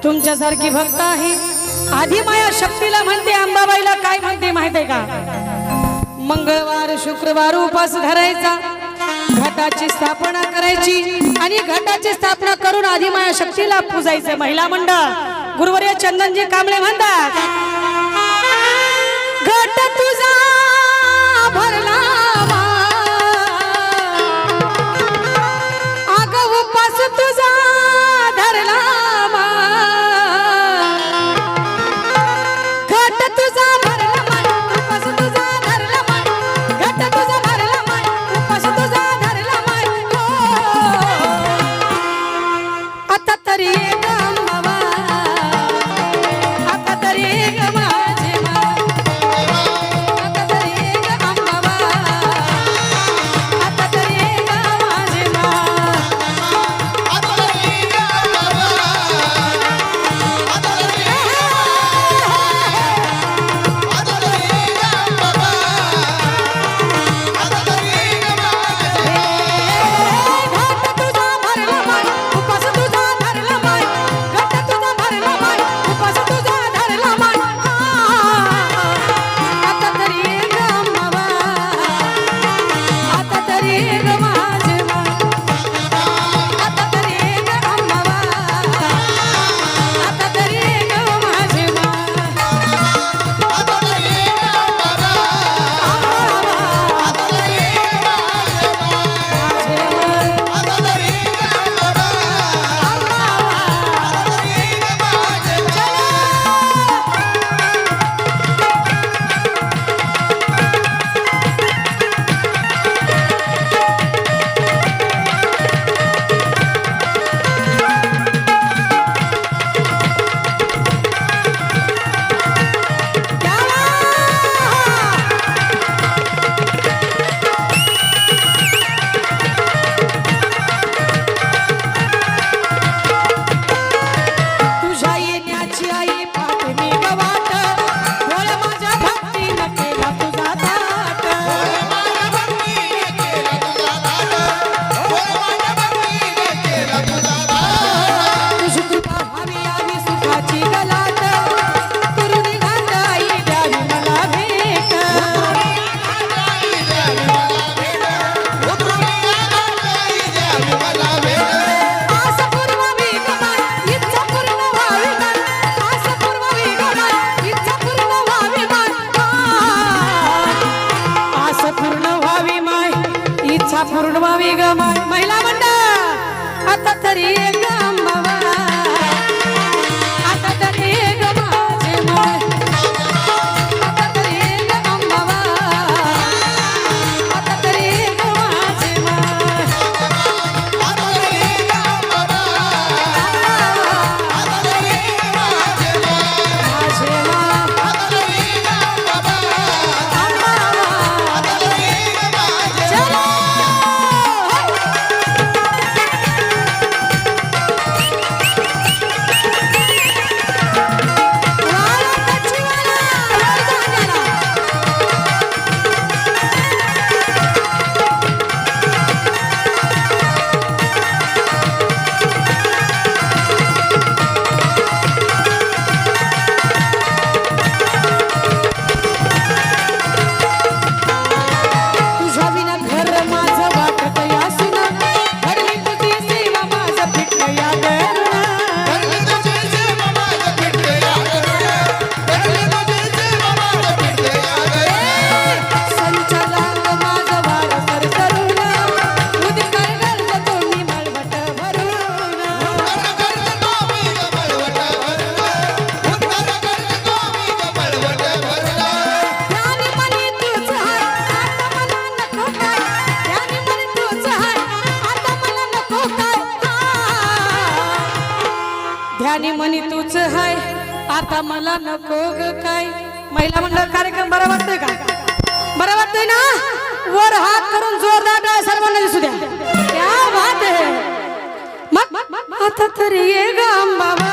तुमच्यासारखी भक्त आहे आधी माया शक्तीला म्हणते अंबाबाईला काय म्हणते माहित आहे का मंगळवार शुक्रवार उपास धरायचा घटाची स्थापना करायची आणि घटाची स्थापना करून आधी माया शक्तीला पूजायचे महिला मंडळ गुरुवर्य चंदनजी कांबळे म्हणतात घट तुझा भरला अग उपास तुझा धरला घट तुझा भरला उपास तुझा धरला घट तुझा भरला उपास तुझा धरला आता तरी आता तरी माझे आता तरी आता तरी माझे पूर्ण व्हावी ग महिला मंडळ आता तरी ग अंबाबा आता तरी ग माझे आता तरी ग अंबाबा आता तरी ग माझे ध्यानी मनी तूच हाय आता मला नको ग काय महिला मंडळ कार्यक्रम बरा वाटतोय का बरा वाटतोय ना वर हात करून जोरदार टाळ्या सर्वांना दिसू द्या क्या बात आहे मग आता तरी ये ग अंबाबा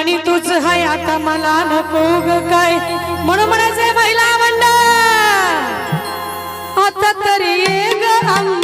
म्हणी तूच हाय आता मला नको ग काय म्हणून म्हणायचंय महिला मंडळ आता तरी ये ग अंग